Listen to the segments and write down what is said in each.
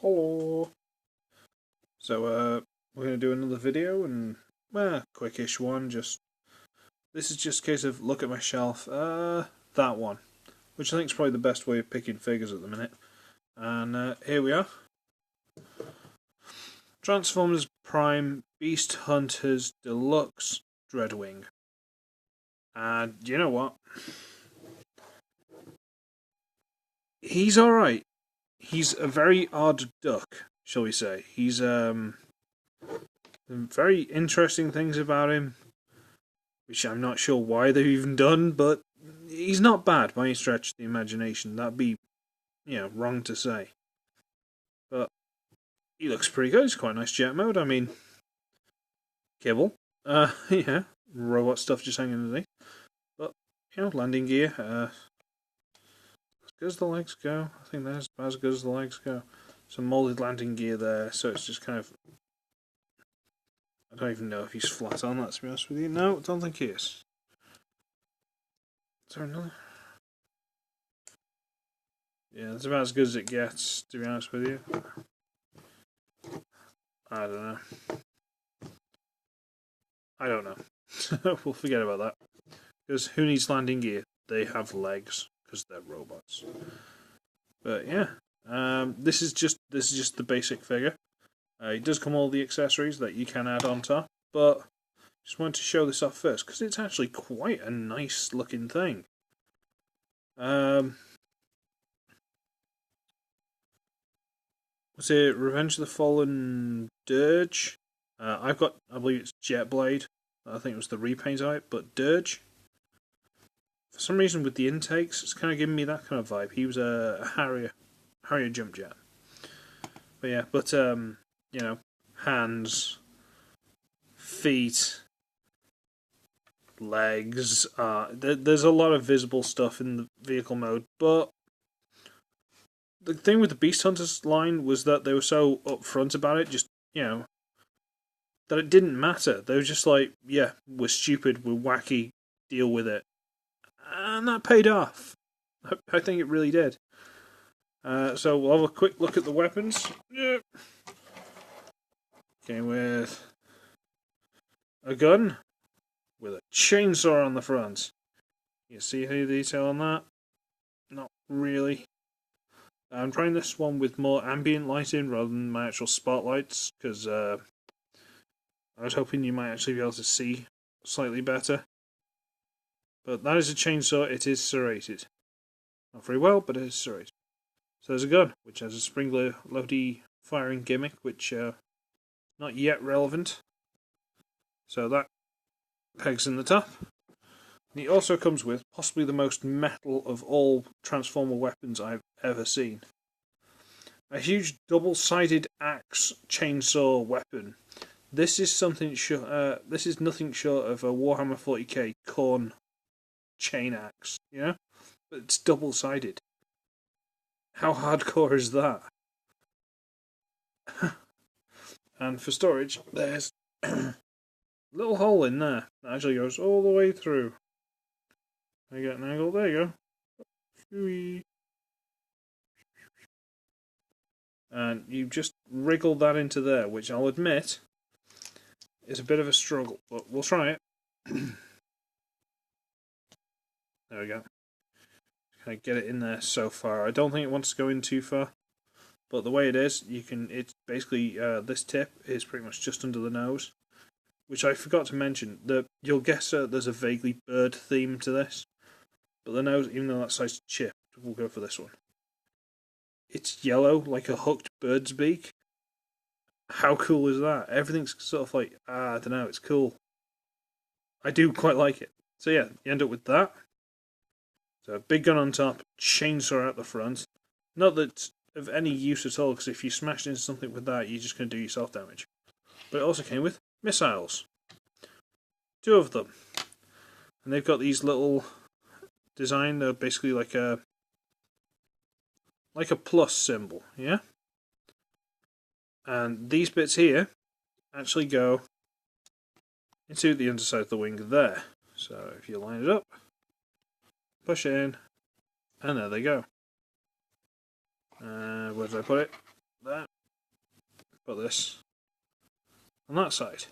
Hello. So we're gonna do another video, and quickish one. This is just a case of look at my shelf. That one, which I think is probably the best way of picking figures at the minute. And here we are. Transformers Prime Beast Hunters Deluxe Dreadwing. And you know what? He's alright. He's a very odd duck, shall we say. He's very interesting things about him, which I'm not sure why they've even done, but he's not bad by any stretch of the imagination. That'd be, wrong to say. But he looks pretty good. It's quite a nice jet mode. I mean, kibble. Yeah, robot stuff just hanging underneath. But, landing gear. As good as the legs go. I think that's about as good as the legs go. Some molded landing gear there, so it's just kind of... I don't even know if he's flat on that, to be honest with you. No, I don't think he is. Is there another? Yeah, that's about as good as it gets, to be honest with you. I don't know. We'll forget about that. Because who needs landing gear? They have legs, because they're robots. But yeah, this is just the basic figure. It does come with all the accessories that you can add on top, but just wanted to show this off first because it's actually quite a nice looking thing. Was it Revenge of the Fallen Dirge? I believe it's Jetblade. I think it was the repaint of it, but Dirge. For some reason, with the intakes, it's kind of giving me that kind of vibe. He was a Harrier jump jet. But yeah, hands, feet, legs. There's a lot of visible stuff in the vehicle mode, but the thing with the Beast Hunters line was that they were so upfront about it, that it didn't matter. They were just like, yeah, we're stupid, we're wacky, deal with it. And that paid off. I think it really did. So we'll have a quick look at the weapons. Yep. Okay, with a gun with a chainsaw on the front. You see any detail on that? Not really. I'm trying this one with more ambient lighting rather than my actual spotlights, because I was hoping you might actually be able to see slightly better. But that is a chainsaw. It is serrated. Not very well, but it is serrated. So there's a gun, which has a sprinkler loady firing gimmick, which not yet relevant. So that pegs in the top. And he also comes with possibly the most metal of all Transformer weapons I've ever seen. A huge double-sided axe chainsaw weapon. This is nothing short of a Warhammer 40k Khorne chain axe, But it's double-sided. How hardcore is that? And for storage, there's a little hole in there that actually goes all the way through. I get an angle, there you go. And you just wriggle that into there, which I'll admit is a bit of a struggle, but we'll try it. There we go. Can I get it in there so far? I don't think it wants to go in too far, but the way it is, it's basically, this tip is pretty much just under the nose, which I forgot to mention. You'll guess there's a vaguely bird theme to this, but the nose, even though that size chip, we'll go for this one. It's yellow, like a hooked bird's beak. How cool is that? Everything's sort of like, I don't know, it's cool. I do quite like it. So yeah, you end up with that. So a big gun on top, chainsaw out the front. Not that it's of any use at all, because if you smash into something with that, you're just going to do yourself damage. But it also came with missiles. 2 of them. And they've got these little design, they're basically like a plus symbol, yeah? And these bits here actually go into the underside of the wing there. So if you line it up, push it in, and there they go. Where did I put it? There. put this on that side.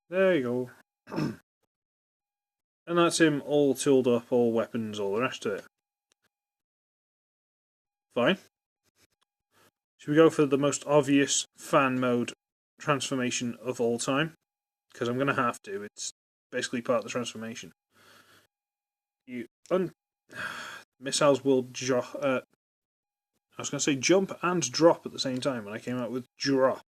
There you go. And that's him all tooled up, all weapons, all the rest of it. Fine. Should we go for the most obvious fan mode transformation of all time? Because I'm going to have to. It's basically part of the transformation. Missiles will I was going to say jump and drop at the same time, and I came out with drop.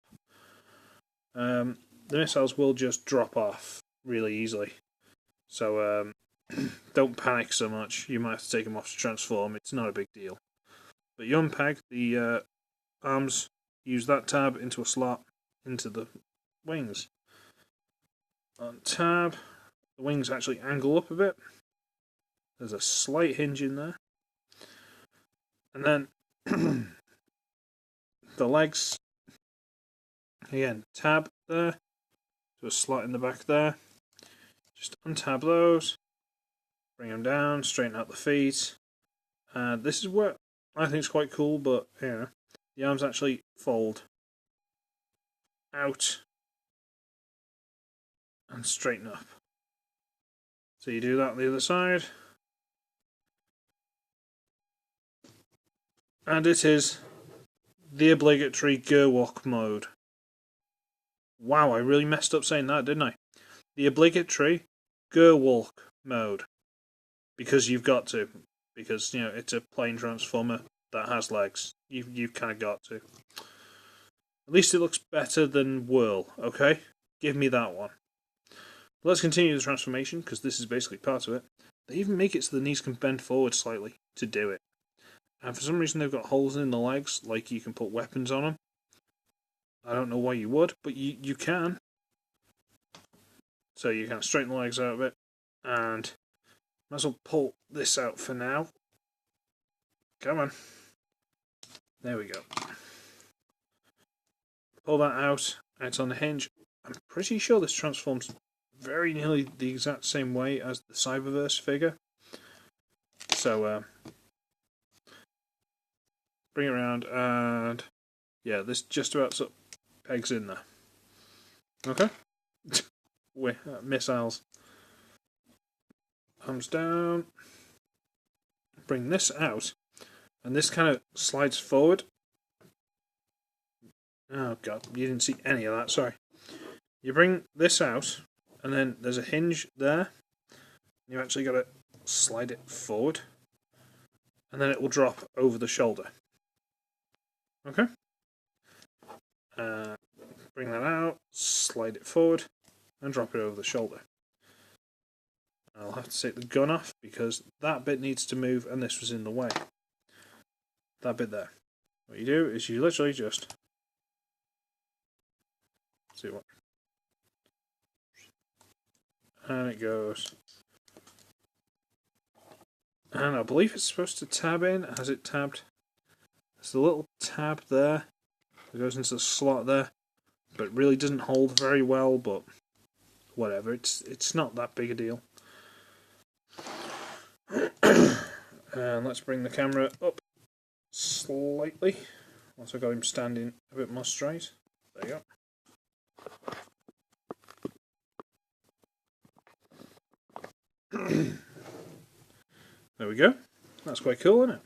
The missiles will just drop off really easily. So don't panic so much. You might have to take them off to transform. It's not a big deal. But you unpeg the arms, use that tab into a slot into the wings. On tab, the wings actually angle up a bit. There's a slight hinge in there. And then the legs, again, tab there, to a slot in the back there. Just untab those, bring them down, straighten out the feet. And this is where I think it's quite cool, but you know, the arms actually fold out and straighten up. So you do that on the other side. And it is the obligatory gear walk mode. Wow, I really messed up saying that, didn't I? The obligatory gear walk mode. Because you've got to. Because, you know, it's a plane transformer that has legs. You've kind of got to. At least it looks better than Whirl, okay? Give me that one. Let's continue the transformation, because this is basically part of it. They even make it so the knees can bend forward slightly to do it. And for some reason they've got holes in the legs, like you can put weapons on them. I don't know why you would, but you can. So you kind of straighten the legs out a bit, and might as well pull this out for now. Come on. There we go. Pull that out, and it's on the hinge. I'm pretty sure this transforms very nearly the exact same way as the Cyberverse figure. So, bring it around, and yeah, this just about sort of pegs in there. Okay? Missiles. Arms down. Bring this out, and this kind of slides forward. Oh god, you didn't see any of that, sorry. You bring this out, and then there's a hinge there. You actually got to slide it forward, and then it will drop over the shoulder. Okay? Bring that out, slide it forward, and drop it over the shoulder. I'll have to take the gun off because that bit needs to move and this was in the way. That bit there. What you do is you literally just see what, and it goes. And I believe it's supposed to tab in. Has it tabbed? There's a little tab there that goes into the slot there, but it really doesn't hold very well. But whatever, it's not that big a deal. And let's bring the camera up slightly. Once I've got him standing a bit more straight. There you go. There we go. That's quite cool, isn't it?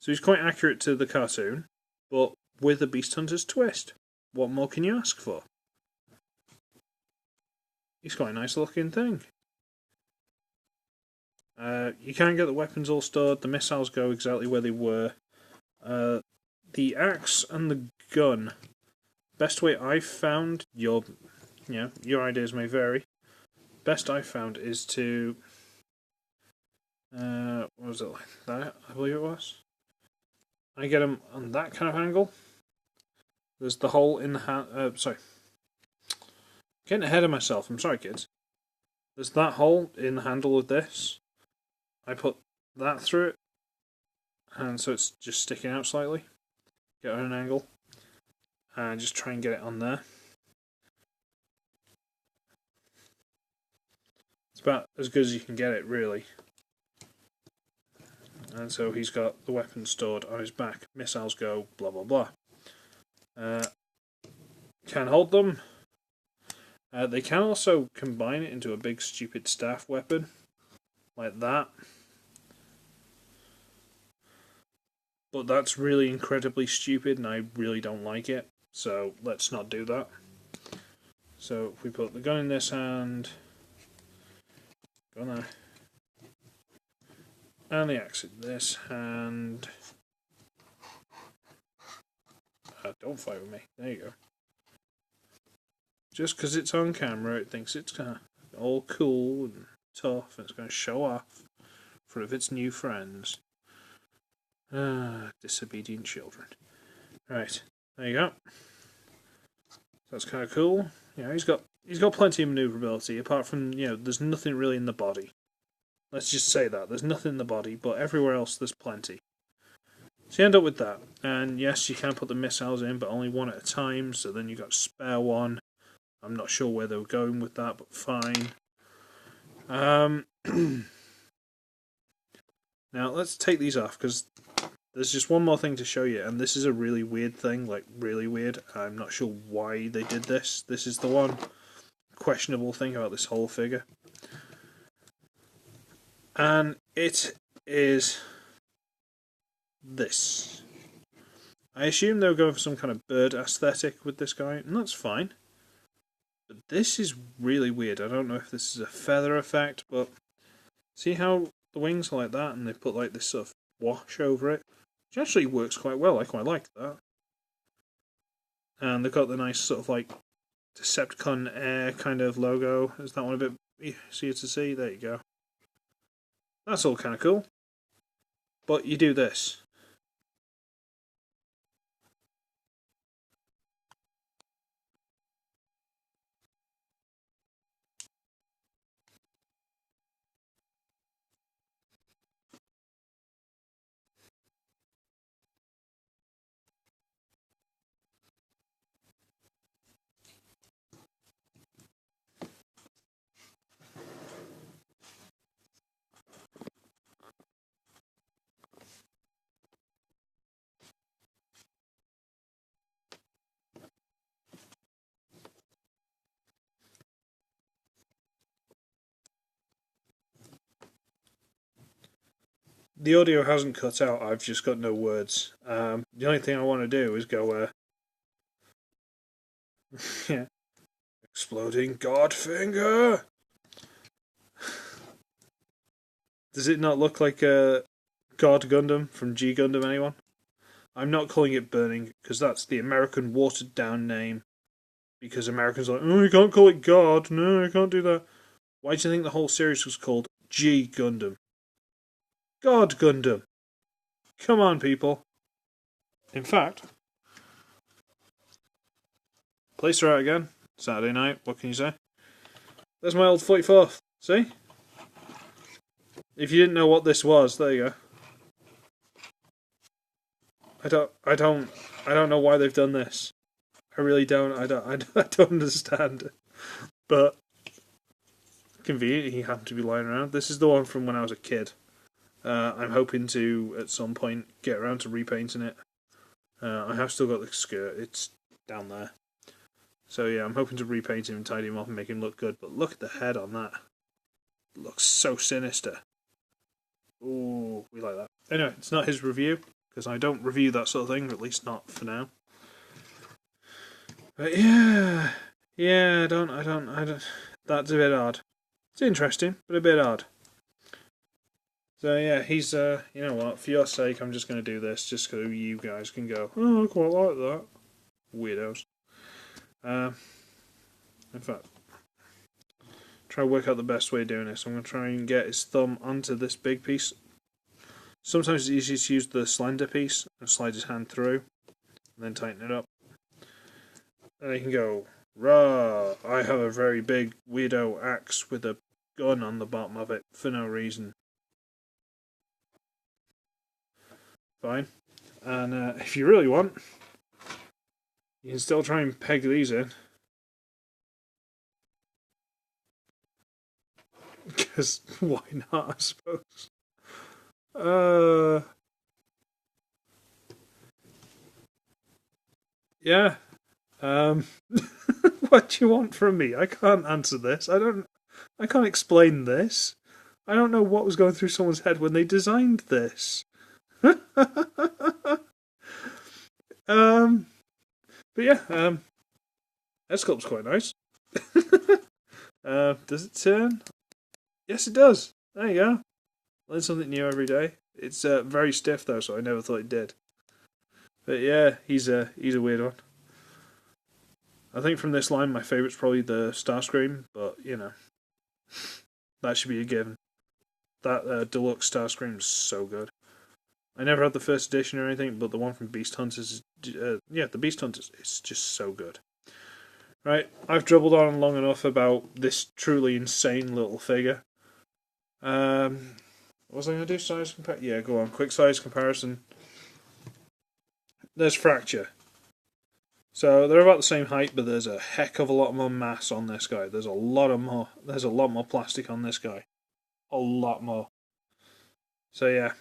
So he's quite accurate to the cartoon, but with a Beast Hunter's twist. What more can you ask for? He's quite a nice looking thing. You can get the weapons all stored. The missiles go exactly where they were. The axe and the gun. Best way I've found, your ideas may vary. Best I've found is to what was it like that? I believe it was. I get them on that kind of angle. There's the hole in the hand. Sorry, getting ahead of myself. I'm sorry, kids. There's that hole in the handle of this. I put that through it, and so it's just sticking out slightly. Get on an angle, and just try and get it on there. It's about as good as you can get it, really. And so he's got the weapon stored on his back. Missiles go, blah blah blah. Can hold them. They can also combine it into a big stupid staff weapon, like that. But that's really incredibly stupid and I really don't like it, so let's not do that. So if we put the gun in this hand, go there, and the axe in this hand. Don't fight with me, there you go. Just because it's on camera, it thinks it's kind of all cool and tough and it's going to show off in front of its new friends. Disobedient children. Right, there you go. That's kind of cool. Yeah, he's got plenty of maneuverability. Apart from, there's nothing really in the body. Let's just say that there's nothing in the body, but everywhere else there's plenty. So you end up with that, and yes, you can put the missiles in, but only one at a time. So then you got a spare one. I'm not sure where they were going with that, but fine. Now let's take these off because there's just one more thing to show you, and this is a really weird thing, like really weird. I'm not sure why they did this. This is the one questionable thing about this whole figure. And it is this. I assume they were going for some kind of bird aesthetic with this guy, and that's fine. But this is really weird. I don't know if this is a feather effect, but see how the wings are like that, and they put like this sort of wash over it? Which actually works quite well, I quite like that. And they've got the nice sort of like Decepticon Air kind of logo. Is that one a bit easier to see? There you go. That's all kind of cool. But you do this. The audio hasn't cut out, I've just got no words. The only thing I want to do is go, yeah. Exploding Godfinger! Does it not look like a God Gundam from G Gundam, anyone? I'm not calling it Burning, because that's the American watered down name. Because Americans are like, oh, you can't call it God, no, you can't do that. Why do you think the whole series was called G Gundam? God Gundam! Come on, people. In fact, place her out again. Saturday night, what can you say? There's my old 44th. See? If you didn't know what this was, there you go. I don't know why they've done this. I really don't. I don't understand it. But convenient, he happened to be lying around. This is the one from when I was a kid. I'm hoping to at some point get around to repainting it. I have still got the skirt. It's down there. So yeah, I'm hoping to repaint him and tidy him up and make him look good. But look at the head on that. It looks so sinister. Ooh, we like that. Anyway, it's not his review because I don't review that sort of thing, at least not for now. But yeah, I don't. That's a bit odd. It's interesting, but a bit odd. So yeah, he's you know what? For your sake, I'm just going to do this, just so you guys can go. Oh, I quite like that. Weirdos. In fact, try to work out the best way of doing this. I'm going to try and get his thumb onto this big piece. Sometimes it's easier to use the slender piece and slide his hand through, and then tighten it up. Then he can go, rah, I have a very big weirdo axe with a gun on the bottom of it for no reason. Fine. And if you really want, you can still try and peg these in. Because why not, I suppose. yeah. What do you want from me? I can't answer this. I can't explain this. I don't know what was going through someone's head when they designed this. um, but yeah, that sculpt's quite nice. Does it turn? Yes, it does. There you go. Learn something new every day. It's very stiff though, so I never thought it did. But yeah, he's a weird one. I think from this line, my favourite's probably the Starscream, but you know, that should be a given. That deluxe Starscream's so good. I never had the first edition or anything, but the one from Beast Hunters is, the Beast Hunters is just so good. Right, I've dribbled on long enough about this truly insane little figure. What was I going to do? Size comparison? Yeah, go on. Quick size comparison. There's Fracture. So they're about the same height, but there's a heck of a lot more mass on this guy. There's a lot more plastic on this guy. A lot more. So yeah,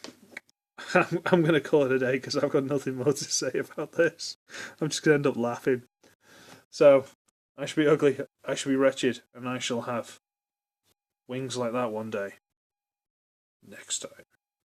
I'm going to call it a day because I've got nothing more to say about this. I'm just going to end up laughing. So I should be ugly, I should be wretched, and I shall have wings like that one day. Next time.